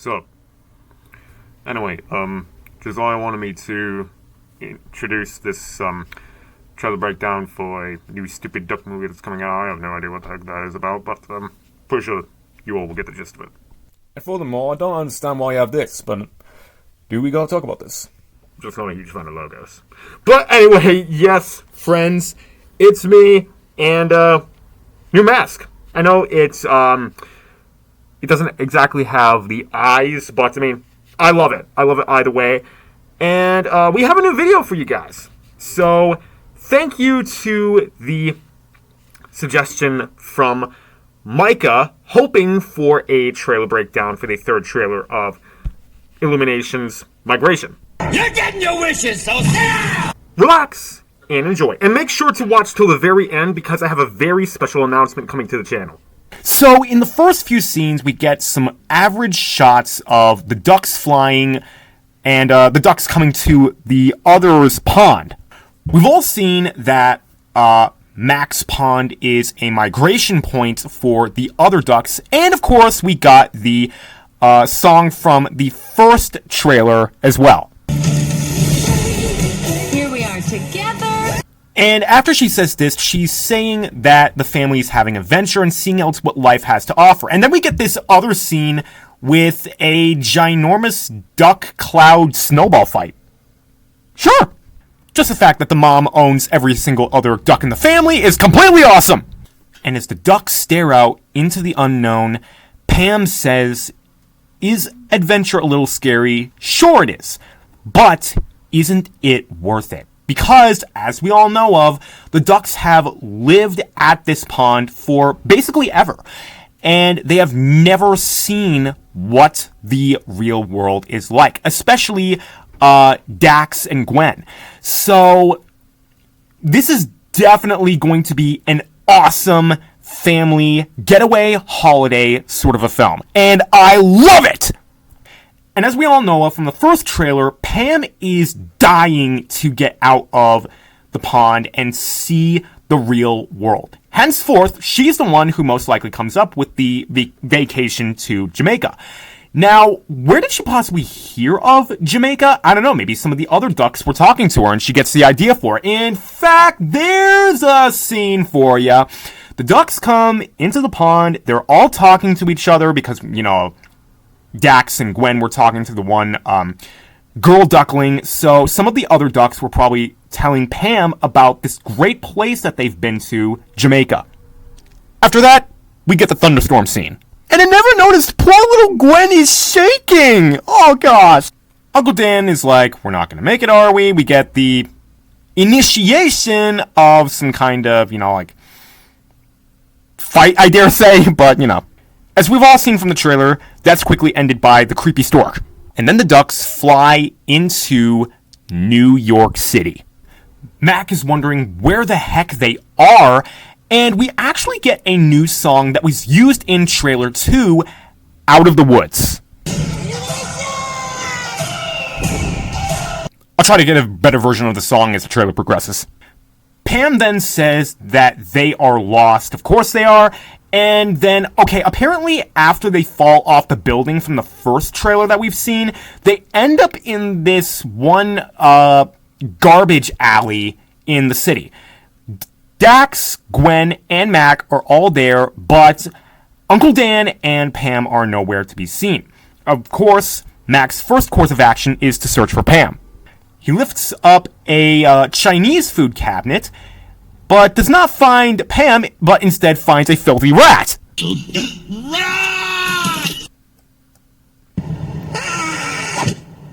So, anyway, Josiah wanted me to introduce this trailer breakdown for a new stupid duck movie that's coming out. I have no idea what the heck that is about, but pretty sure you all will get the gist of it. And furthermore, I don't understand why you have this, but do we gotta talk about this? Just not a huge fan of logos. But anyway, yes, friends, it's me and new mask. I know it doesn't exactly have the eyes, but I mean, I love it. I love it either way. And we have a new video for you guys. So thank you to the suggestion from Micah, hoping for a trailer breakdown for the third trailer of Illumination's Migration. You're getting your wishes, so sit down! Relax and enjoy. And make sure to watch till the very end because I have a very special announcement coming to the channel. So, in the first few scenes, we get some average shots of the ducks flying and the ducks coming to the other's pond. We've all seen that Mac's pond is a migration point for the other ducks. And, of course, we got the song from the first trailer as well. Here we are together. And after she says this, she's saying that the family is having a venture and seeing out what life has to offer. And then we get this other scene with a ginormous duck cloud snowball fight. Sure. Just the fact that the mom owns every single other duck in the family is completely awesome. And as the ducks stare out into the unknown, Pam says, "Is adventure a little scary? Sure it is. But isn't it worth it?" Because, as we all know of, the ducks have lived at this pond for basically ever. And they have never seen what the real world is like. Especially Dax and Gwen. So, this is definitely going to be an awesome family getaway holiday sort of a film. And I love it! And as we all know from the first trailer, Pam is dying to get out of the pond and see the real world. Henceforth, she's the one who most likely comes up with the vacation to Jamaica. Now, where did she possibly hear of Jamaica? I don't know, maybe some of the other ducks were talking to her and she gets the idea for it. In fact, there's a scene for ya. The ducks come into the pond, they're all talking to each other because, you know, Dax and Gwen were talking to the one girl duckling, so some of the other ducks were probably telling Pam about this great place that they've been to, Jamaica. After that, we get the thunderstorm scene. And I never noticed poor little Gwen is shaking! Oh gosh! Uncle Dan is like, "We're not gonna make it, are we?" We get the initiation of some kind of, you know, like, fight, I dare say, but, you know. As we've all seen from the trailer, that's quickly ended by the creepy stork. And then the ducks fly into New York City. Mac is wondering where the heck they are, and we actually get a new song that was used in trailer 2, Out of the Woods. I'll try to get a better version of the song as the trailer progresses. Pam then says that they are lost. Of course they are. And then, okay, apparently after they fall off the building from the first trailer that we've seen, they end up in this one garbage alley in the city. Dax, Gwen, and Mac are all there, but Uncle Dan and Pam are nowhere to be seen. Of course, Mac's first course of action is to search for Pam. He lifts up a Chinese food cabinet, but does not find Pam, but instead finds a filthy rat.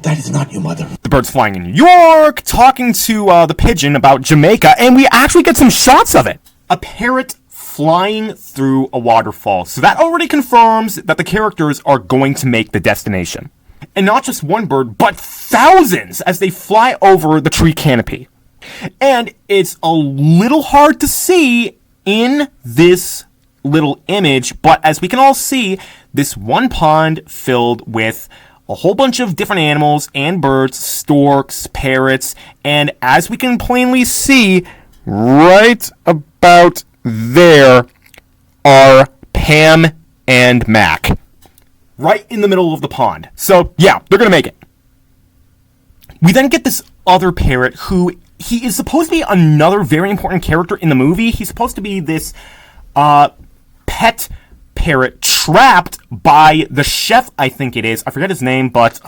That is not your mother. The bird's flying in New York, talking to the pigeon about Jamaica, and we actually get some shots of it. A parrot flying through a waterfall. So that already confirms that the characters are going to make the destination. And not just one bird, but thousands as they fly over the tree canopy. And it's a little hard to see in this little image, but as we can all see, this one pond filled with a whole bunch of different animals and birds, storks, parrots, and as we can plainly see, right about there are Pam and Mac. right in the middle of the pond. So, yeah, they're going to make it. We then get this other parrot who, he is supposed to be another very important character in the movie. He's supposed to be this pet parrot trapped by the chef, I think it is. I forget his name, but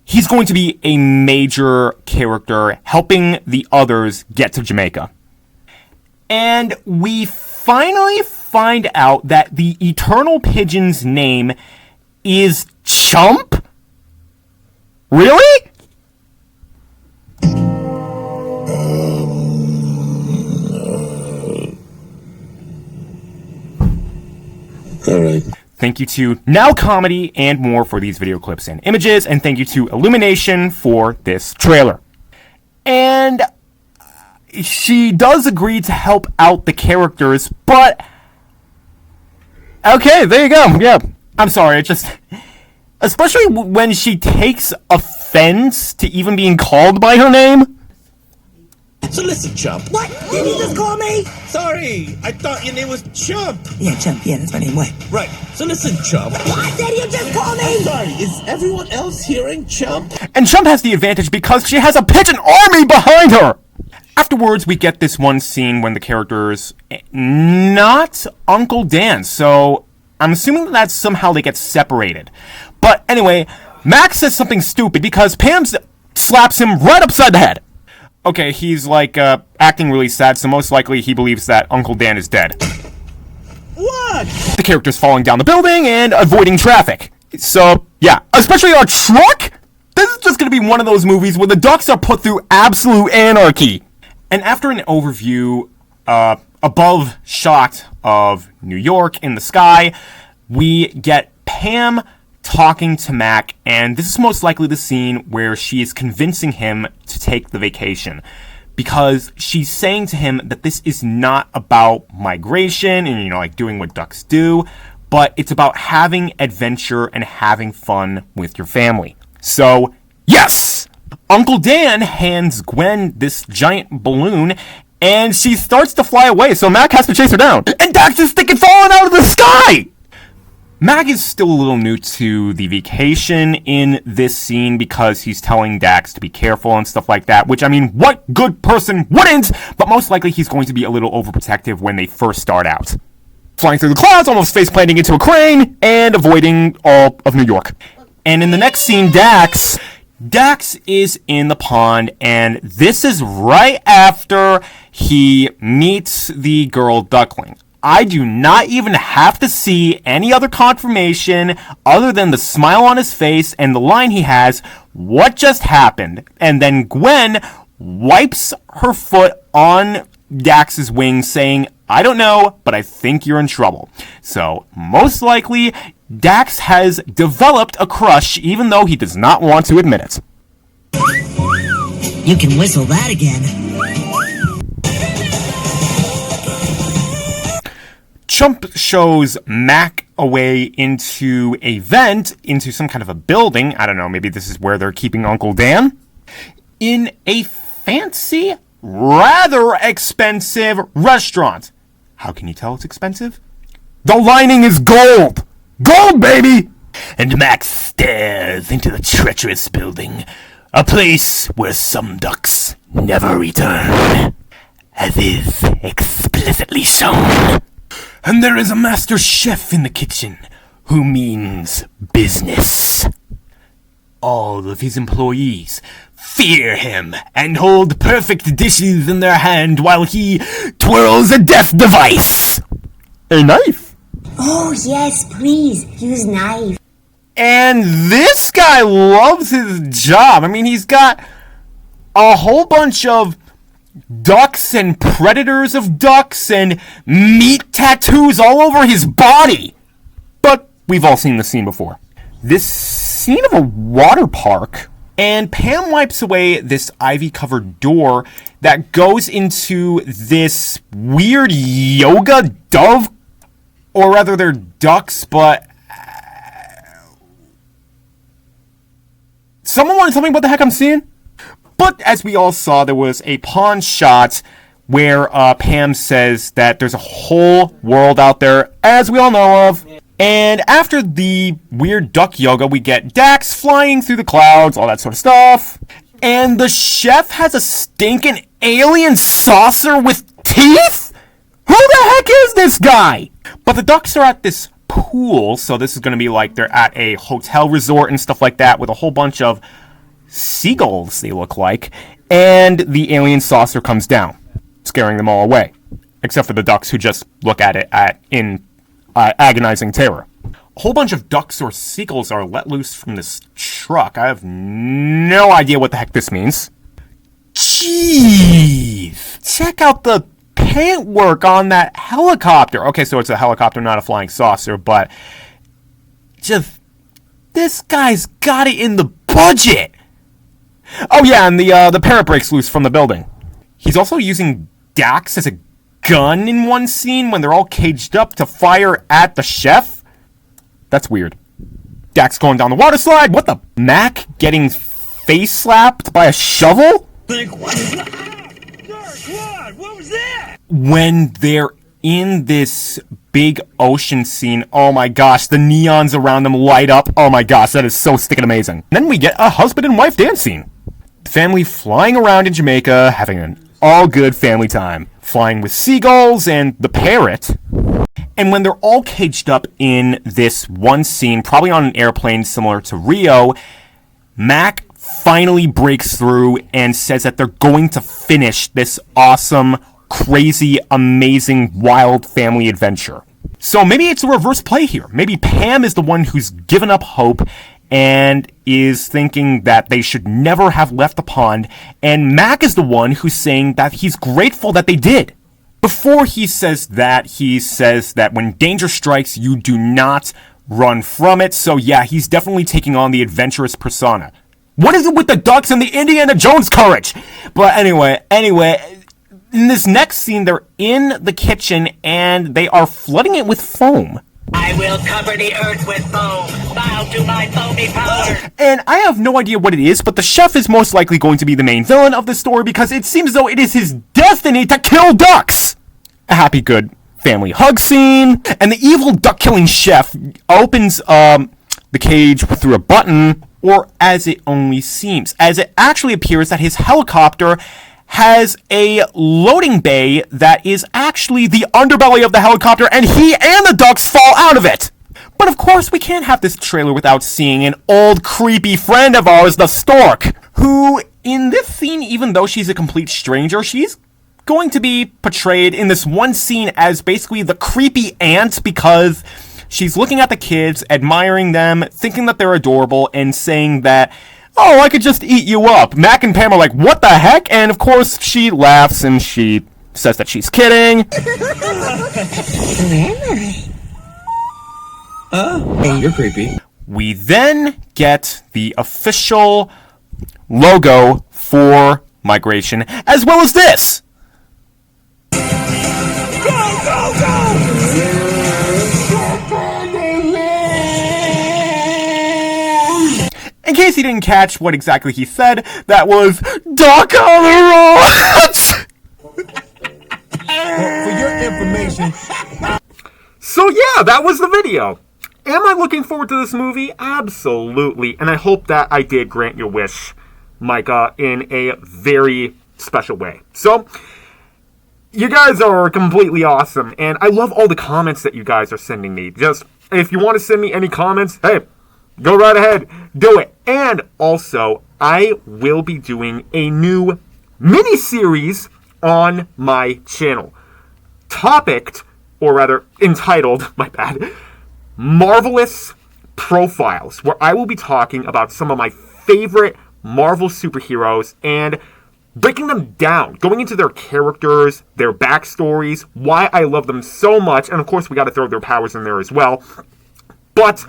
he's going to be a major character helping the others get to Jamaica. And we finally find out that the eternal pigeon's name is Chump? Really? All right. Thank you to Now Comedy and More for these video clips and images, and thank you to Illumination for this trailer. And she does agree to help out the characters, but okay, there you go. Yeah, I'm sorry. It just, especially when she takes offense to even being called by her name. So listen, Chump. What? Did you just call me? Sorry, I thought your name was Chump. Yeah, Chump. Yeah, that's my name. What? Right. So listen, Chump. What did you just call me? I'm sorry, is everyone else hearing Chump? And Chump has the advantage because she has a pigeon army behind her. Afterwards, we get this one scene when the characters, not Uncle Dan, so I'm assuming that somehow they get separated. But anyway, Max says something stupid because Pam slaps him right upside the head. Okay, he's like acting really sad, so most likely he believes that Uncle Dan is dead. What? The character's falling down the building and avoiding traffic. So, yeah, especially our truck? This is just going to be one of those movies where the ducks are put through absolute anarchy. And after an overview, above shot of New York in the sky, we get Pam talking to Mac, and this is most likely the scene where she is convincing him to take the vacation. Because she's saying to him that this is not about migration and, like doing what ducks do, but it's about having adventure and having fun with your family. So, yes! Uncle Dan hands Gwen this giant balloon, and she starts to fly away, so Mac has to chase her down. And Dax is thinking falling out of the sky! Mac is still a little new to the vacation in this scene because he's telling Dax to be careful and stuff like that, which, I mean, what good person wouldn't? But most likely he's going to be a little overprotective when they first start out. Flying through the clouds, almost face planting into a crane, and avoiding all of New York. And in the next scene, Dax is in the pond, and this is right after he meets the girl duckling. I do not even have to see any other confirmation other than the smile on his face and the line he has, "What just happened?" And then Gwen wipes her foot on Dax's wing saying, "I don't know, but I think you're in trouble." So, most likely, Dax has developed a crush even though he does not want to admit it. You can whistle that again. Chump shows Mac away into a vent, into some kind of a building. I don't know, maybe this is where they're keeping Uncle Dan. In a fancy, rather expensive restaurant. How can you tell it's expensive? The lining is gold! Gold, baby! And Mac stares into the treacherous building. A place where some ducks never return. As is explicitly shown. And there is a master chef in the kitchen, who means business. All of his employees fear him and hold perfect dishes in their hand while he twirls a death device. A knife. Oh, yes, please, use knife. And this guy loves his job. I mean, he's got a whole bunch of ducks and predators of ducks and meat tattoos all over his body. But we've all seen this scene before. This scene of a water park, and Pam wipes away this ivy-covered door that goes into this weird yoga dove, or rather they're ducks, but someone want to tell me what the heck I'm seeing? But as we all saw, there was a pawn shot where Pam says that there's a whole world out there, as we all know of, And after the weird duck yoga, we get Dax flying through the clouds, all that sort of stuff. And the chef has a stinking alien saucer with teeth? Who the heck is this guy? But the ducks are at this pool, so this is going to be like they're at a hotel resort and stuff like that with a whole bunch of seagulls, they look like. And the alien saucer comes down, scaring them all away. Except for the ducks who just look at it in agonizing terror. A whole bunch of ducks or seagulls are let loose from this truck. I have no idea what the heck this means. Jeez! Check out the paint work on that helicopter. Okay, so it's a helicopter, not a flying saucer, but just this guy's got it in the budget. Oh yeah, and the parrot breaks loose from the building. He's also using Dax as a gun in one scene when they're all caged up to fire at the chef. That's weird. Dax going down the water slide. What the? Mac getting face slapped by a shovel? Like, what is that? What was that? When they're in this big ocean scene, oh my gosh, the neons around them light up. Oh my gosh, that is so stinking amazing. Then we get a husband and wife dance scene. Family flying around in Jamaica, having an all good family time. Flying with seagulls and the parrot. And when they're all caged up in this one scene, probably on an airplane similar to Rio, Mac finally breaks through and says that they're going to finish this awesome, crazy, amazing, wild family adventure. So maybe it's a reverse play here. Maybe Pam is the one who's given up hope and is thinking that they should never have left the pond, and Mac is the one who's saying that he's grateful that they did. Before he says that when danger strikes, you do not run from it. So yeah, he's definitely taking on the adventurous persona. What is it with the ducks and the Indiana Jones courage? But anyway, in this next scene, they're in the kitchen and they are flooding it with foam. I will cover the earth with foam. Bow to my foamy power. And I have no idea what it is, but the chef is most likely going to be the main villain of the story because it seems as though it is his destiny to kill ducks. A happy, good family hug scene. And the evil duck-killing chef opens the cage through a button, or as it only seems, as it actually appears that his helicopter has a loading bay that is actually the underbelly of the helicopter, and he and the ducks fall out of it. But of course, we can't have this trailer without seeing an old creepy friend of ours, the stork, who in this scene, even though she's a complete stranger, she's going to be portrayed in this one scene as basically the creepy aunt because she's looking at the kids, admiring them, thinking that they're adorable, and saying that, oh, I could just eat you up. Mac and Pam are like, what the heck? And of course, she laughs and she says that she's kidding. You're creepy. We then get the official logo for Migration, as well as this. Go, go, go! In case you didn't catch what exactly he said, that was Duck on the Road! For your information. So yeah, that was the video. Am I looking forward to this movie? Absolutely. And I hope that I did grant your wish, Micah, in a very special way. So, you guys are completely awesome. And I love all the comments that you guys are sending me. Just, if you want to send me any comments, hey, go right ahead. Do it. And also, I will be doing a new mini-series on my channel. Topicked, or rather entitled, my bad, Marvelous Profiles, where I will be talking about some of my favorite Marvel superheroes and breaking them down, going into their characters, their backstories, why I love them so much, and of course we got to throw their powers in there as well. But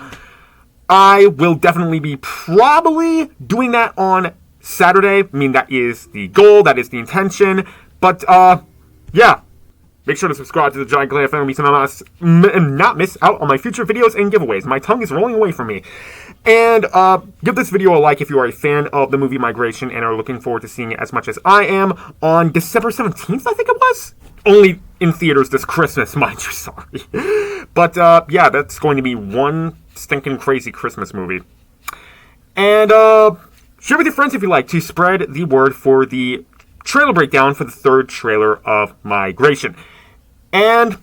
I will definitely be probably doing that on Saturday. I mean, that is the goal, that is the intention. But, yeah. Make sure to subscribe to the Giant Glare family to not miss out on my future videos and giveaways. My tongue is rolling away from me. And give this video a like if you are a fan of the movie Migration and are looking forward to seeing it as much as I am on December 17th, I think it was? only in theaters this Christmas, mind you, sorry. But, yeah, that's going to be one stinking crazy Christmas movie. And, share with your friends if you like to spread the word for the trailer breakdown for the third trailer of Migration. And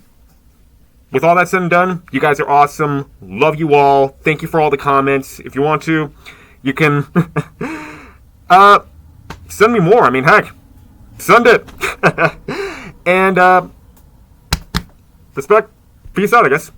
with all that said and done, you guys are awesome. Love you all. Thank you for all the comments. If you want to, you can send me more. I mean, heck, send it. And respect. Peace out, I guess.